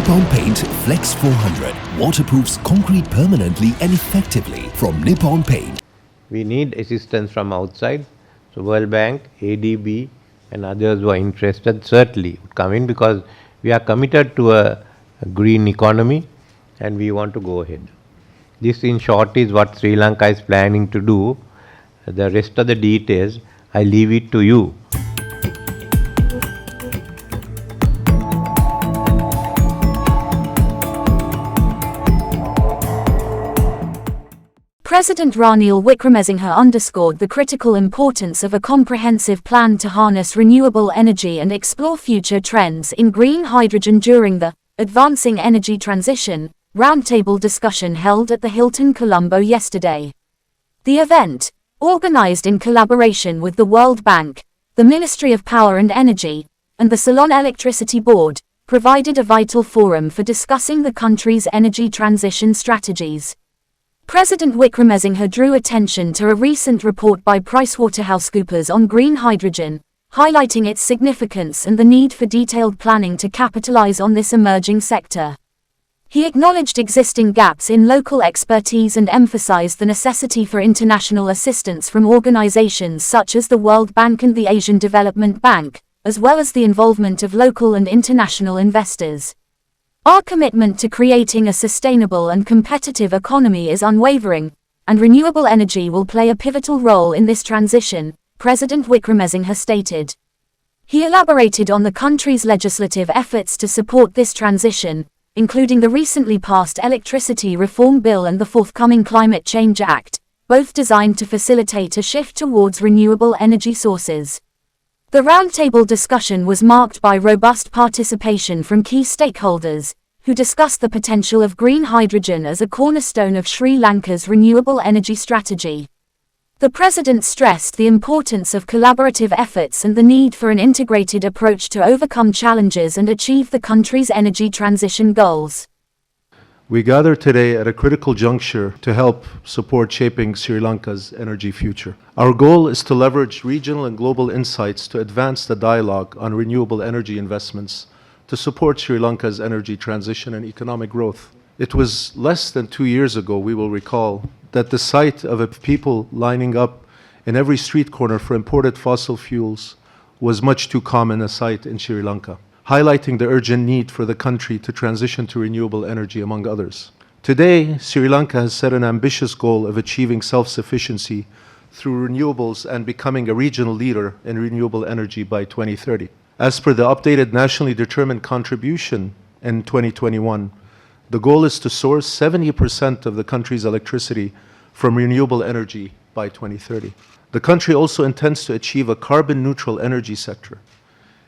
Nippon Paint Flex 400 waterproofs concrete permanently and effectively from Nippon Paint. We need assistance from outside. So World Bank, ADB and others who are interested certainly would come in, because we are committed to a green economy and we want to go ahead. This in short is what Sri Lanka is planning to do. The rest of the details I leave it to you. President Ranil Wickremesinghe underscored the critical importance of a comprehensive plan to harness renewable energy and explore future trends in green hydrogen during the Advancing Energy Transition roundtable discussion held at the Hilton Colombo yesterday. The event, organized in collaboration with the World Bank, the Ministry of Power and Energy, and the Ceylon Electricity Board, provided a vital forum for discussing the country's energy transition strategies. President Wickremesinghe drew attention to a recent report by PricewaterhouseCoopers on green hydrogen, highlighting its significance and the need for detailed planning to capitalize on this emerging sector. He acknowledged existing gaps in local expertise and emphasized the necessity for international assistance from organizations such as the World Bank and the Asian Development Bank, as well as the involvement of local and international investors. Our commitment to creating a sustainable and competitive economy is unwavering, and renewable energy will play a pivotal role in this transition, President Wickremesinghe stated. He elaborated on the country's legislative efforts to support this transition, including the recently passed Electricity Reform Bill and the forthcoming Climate Change Act, both designed to facilitate a shift towards renewable energy sources. The roundtable discussion was marked by robust participation from key stakeholders, who discussed the potential of green hydrogen as a cornerstone of Sri Lanka's renewable energy strategy. The president stressed the importance of collaborative efforts and the need for an integrated approach to overcome challenges and achieve the country's energy transition goals. We gather today at a critical juncture to help support shaping Sri Lanka's energy future. Our goal is to leverage regional and global insights to advance the dialogue on renewable energy investments to support Sri Lanka's energy transition and economic growth. It was less than 2 years ago, we will recall, that the sight of people lining up in every street corner for imported fossil fuels was much too common a sight in Sri Lanka, highlighting the urgent need for the country to transition to renewable energy, among others. Today, Sri Lanka has set an ambitious goal of achieving self-sufficiency through renewables and becoming a regional leader in renewable energy by 2030. As per the updated nationally determined contribution in 2021, the goal is to source 70% of the country's electricity from renewable energy by 2030. The country also intends to achieve a carbon-neutral energy sector,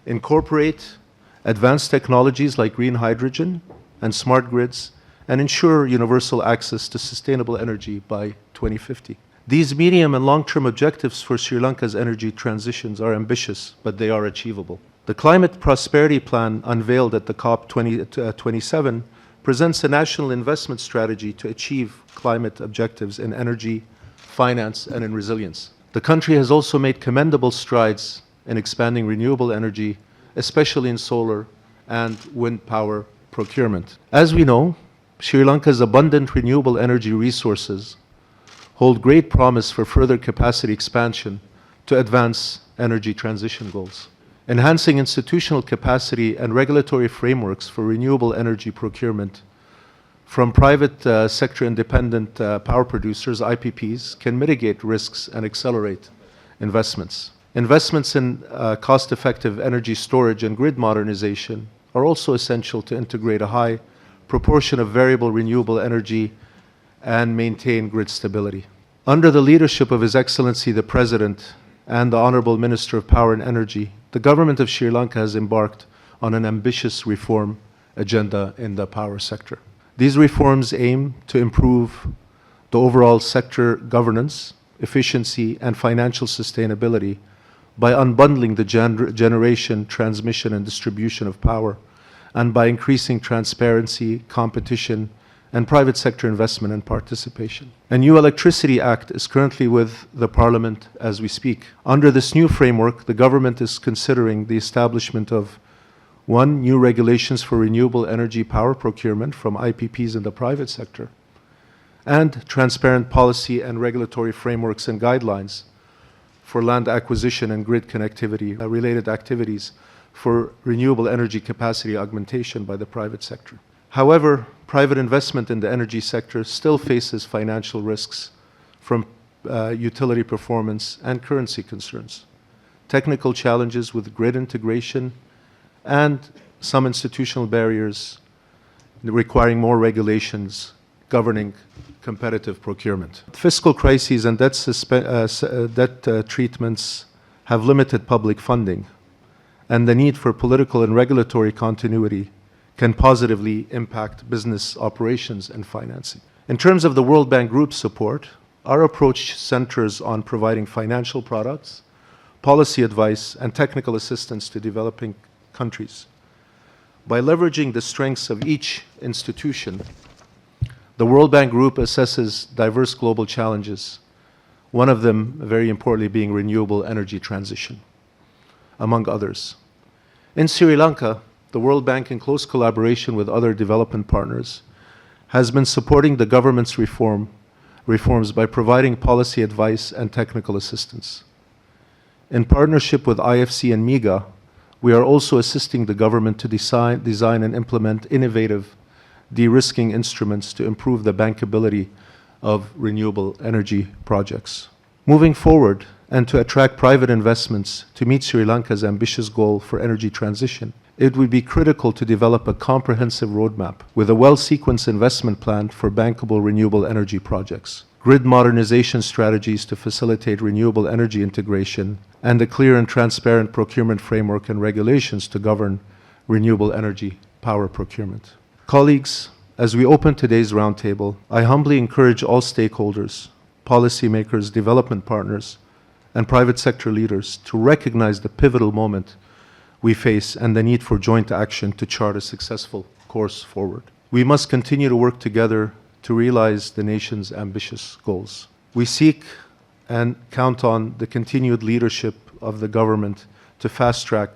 incorporate advanced technologies like green hydrogen and smart grids, and ensure universal access to sustainable energy by 2050. These medium and long-term objectives for Sri Lanka's energy transitions are ambitious, but they are achievable. The Climate Prosperity Plan unveiled at the COP27 presents a national investment strategy to achieve climate objectives in energy, finance, and in resilience. The country has also made commendable strides in expanding renewable energy, especially in solar and wind power procurement. As we know, Sri Lanka's abundant renewable energy resources hold great promise for further capacity expansion to advance energy transition goals. Enhancing institutional capacity and regulatory frameworks for renewable energy procurement from private sector independent power producers, IPPs, can mitigate risks and accelerate investments. Investments in cost-effective energy storage and grid modernization are also essential to integrate a high proportion of variable renewable energy and maintain grid stability. Under the leadership of His Excellency the President and the Honorable Minister of Power and Energy, the government of Sri Lanka has embarked on an ambitious reform agenda in the power sector. These reforms aim to improve the overall sector governance, efficiency, and financial sustainability by unbundling the generation, transmission, and distribution of power, and by increasing transparency, competition, and private sector investment and participation. A new Electricity Act is currently with the Parliament as we speak. Under this new framework, the government is considering the establishment of One, new regulations for renewable energy power procurement from IPPs in the private sector, and transparent policy and regulatory frameworks and guidelines for land acquisition and grid connectivity related activities for renewable energy capacity augmentation by the private sector. However, private investment in the energy sector still faces financial risks from utility performance and currency concerns, technical challenges with grid integration, and some institutional barriers requiring more regulations governing competitive procurement. Fiscal crises and debt treatments have limited public funding, and the need for political and regulatory continuity can positively impact business operations and financing. In terms of the World Bank Group's support, our approach centers on providing financial products, policy advice, and technical assistance to developing countries. By leveraging the strengths of each institution, the World Bank Group assesses diverse global challenges, one of them, very importantly, being renewable energy transition, among others. In Sri Lanka, the World Bank, in close collaboration with other development partners, has been supporting the government's reforms by providing policy advice and technical assistance. In partnership with IFC and MIGA, we are also assisting the government to design and implement innovative de-risking instruments to improve the bankability of renewable energy projects. Moving forward, and to attract private investments to meet Sri Lanka's ambitious goal for energy transition, it would be critical to develop a comprehensive roadmap with a well-sequenced investment plan for bankable renewable energy projects, grid modernization strategies to facilitate renewable energy integration, and a clear and transparent procurement framework and regulations to govern renewable energy power procurement. Colleagues, as we open today's roundtable, I humbly encourage all stakeholders, policymakers, development partners, and private sector leaders to recognize the pivotal moment we face and the need for joint action to chart a successful course forward. We must continue to work together to realize the nation's ambitious goals. We seek and count on the continued leadership of the government to fast-track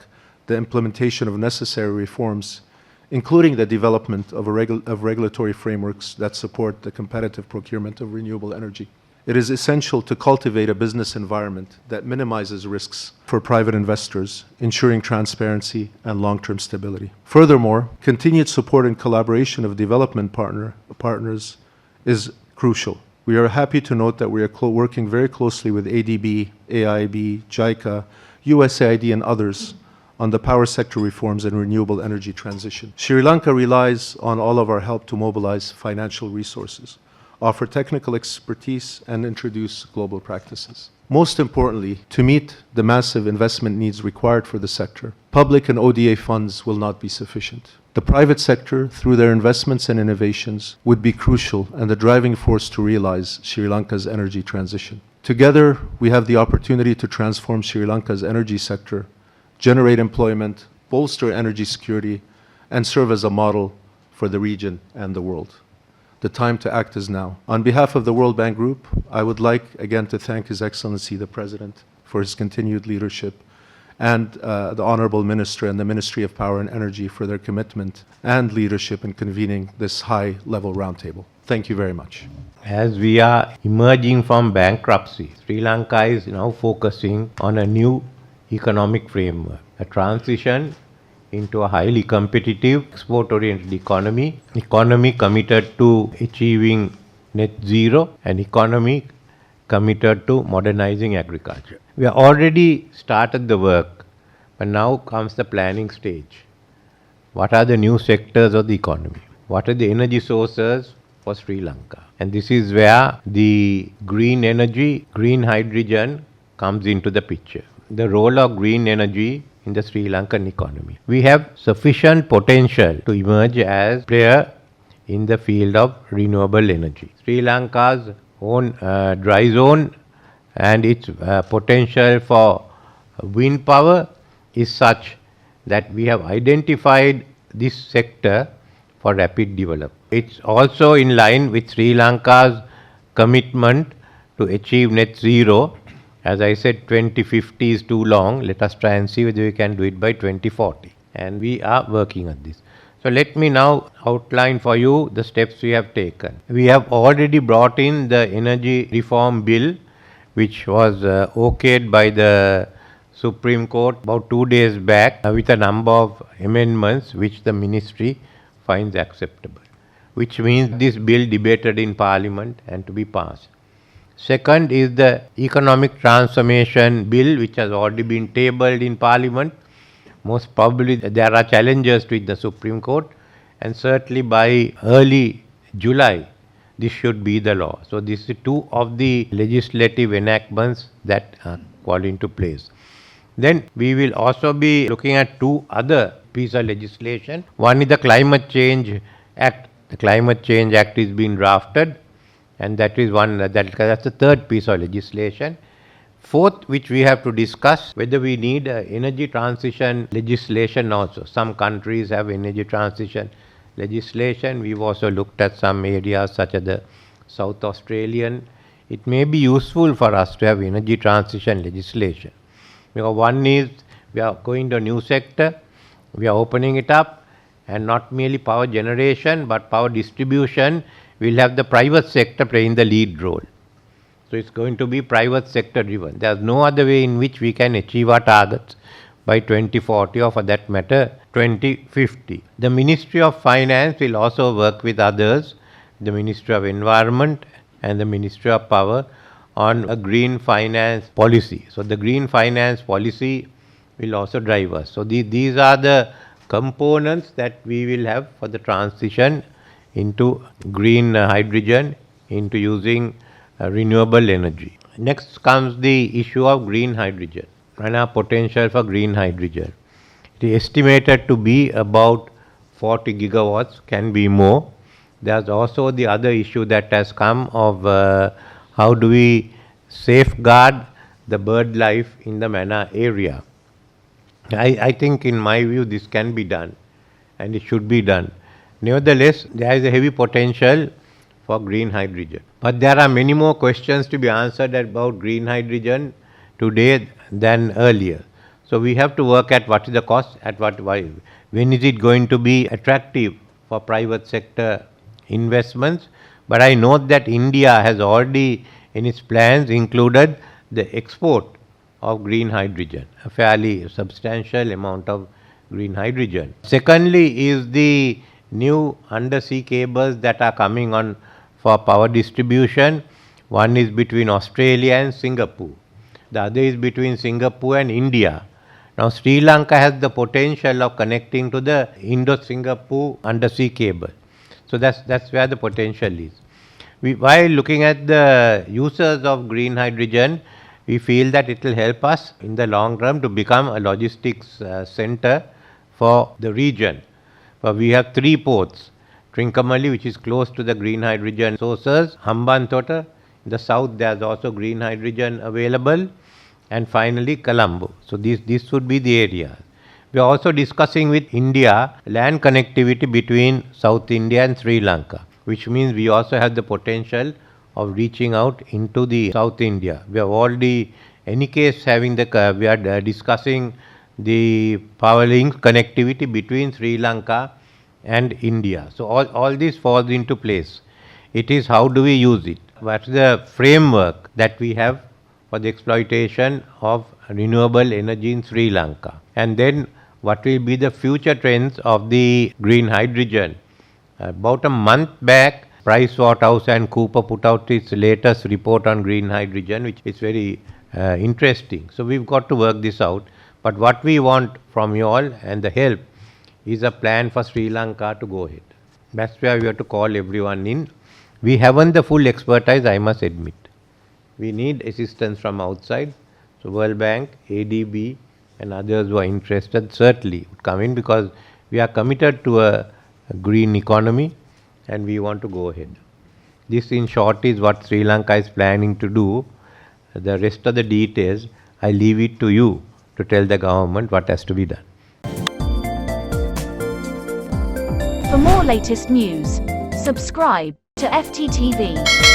the implementation of necessary reforms, including the development of regulatory frameworks that support the competitive procurement of renewable energy. It is essential to cultivate a business environment that minimizes risks for private investors, ensuring transparency and long-term stability. Furthermore, continued support and collaboration of development partners is crucial. We are happy to note that we are working very closely with ADB, AIB, JICA, USAID, and others on the power sector reforms and renewable energy transition. Sri Lanka relies on all of our help to mobilize financial resources, offer technical expertise, and introduce global practices. Most importantly, to meet the massive investment needs required for the sector, public and ODA funds will not be sufficient. The private sector, through their investments and innovations, would be crucial and the driving force to realize Sri Lanka's energy transition. Together, we have the opportunity to transform Sri Lanka's energy sector, generate employment, bolster energy security, and serve as a model for the region and the world. The time to act is now. On behalf of the World Bank Group, I would like again to thank His Excellency the President for his continued leadership, and the Honorable Minister and the Ministry of Power and Energy for their commitment and leadership in convening this high-level roundtable. Thank you very much. As we are emerging from bankruptcy, Sri Lanka is now focusing on a new economic framework, a transition into a highly competitive, export-oriented economy committed to achieving net zero, an economy committed to modernizing agriculture. We have already started the work, but now comes the planning stage. What are the new sectors of the economy? What are the energy sources for Sri Lanka? And this is where the green energy, green hydrogen comes into the picture. The role of green energy in the Sri Lankan economy. We have sufficient potential to emerge as player in the field of renewable energy. Sri Lanka's own dry zone and its potential for wind power is such that we have identified this sector for rapid development. It's also in line with Sri Lanka's commitment to achieve net zero. As I said, 2050 is too long. Let us try and see whether we can do it by 2040. and we are working on this. So let me now outline for you the steps we have taken. We have already brought in the energy reform bill, which was okayed by the Supreme Court about 2 days back with a number of amendments which the ministry finds acceptable, which means this bill debated in Parliament and to be passed. Second is the economic transformation bill, which has already been tabled in Parliament. Most probably there are challenges with the Supreme Court, and certainly by early July this should be the law. So this is two of the legislative enactments that fall into place. Then we will also be looking at two other pieces of legislation. One is the Climate Change Act. The Climate Change Act is being drafted, and that is that's the third piece of legislation. Fourth, which we have to discuss, whether we need energy transition legislation also. Some countries have energy transition legislation. We've also looked at some areas such as the South Australian. It may be useful for us to have energy transition legislation. Because one is we are going to a new sector, we are opening it up, and not merely power generation but power distribution will have the private sector playing the lead role. So it's going to be private sector driven. There's no other way in which we can achieve our targets by 2040 or for that matter 2050. The Ministry of Finance will also work with others, the Ministry of Environment and the Ministry of Power, on a green finance policy. So the green finance policy will also drive us. So these are the components that we will have for the transition into green hydrogen, into using renewable energy. Next comes the issue of green hydrogen and our potential for green hydrogen. It is estimated to be about 40 gigawatts, can be more. There's also the other issue that has come of how do we safeguard the bird life in the Mannar area. I think in my view this can be done and it should be done. Nevertheless, there is a heavy potential for green hydrogen. But there are many more questions to be answered about green hydrogen today than earlier. So we have to work at what is the cost, when is it going to be attractive for private sector investments. But I note that India has already in its plans included the export of green hydrogen, a fairly substantial amount of green hydrogen. Secondly is the new undersea cables that are coming on for power distribution. One is between Australia and Singapore. The other is between Singapore and India. Now Sri Lanka has the potential of connecting to the Indo-Singapore undersea cable. So that's where the potential is. While looking at the users of green hydrogen, we feel that it will help us in the long run to become a logistics center for the region. We have 3 ports, Trincomalee, which is close to the green hydrogen sources, Hambantota, in the south there is also green hydrogen available, and finally Colombo. So this would be the area. We are also discussing with India land connectivity between South India and Sri Lanka, which means we also have the potential of reaching out into the South India. We are already, any case, we are discussing the power link connectivity between Sri Lanka and India. So all this falls into place. It is how do we use it? What is the framework that we have for the exploitation of renewable energy in Sri Lanka? And then what will be the future trends of the green hydrogen? About a month back, PricewaterhouseCoopers put out its latest report on green hydrogen, which is very interesting. So we've got to work this out. But what we want from you all and the help is a plan for Sri Lanka to go ahead. That's where we have to call everyone in. We haven't the full expertise, I must admit. We need assistance from outside. So World Bank, ADB and others who are interested certainly would come in, because we are committed to a green economy and we want to go ahead. This in short is what Sri Lanka is planning to do. The rest of the details, I leave it to you to tell the government what has to be done. For more latest news, subscribe to FTTV.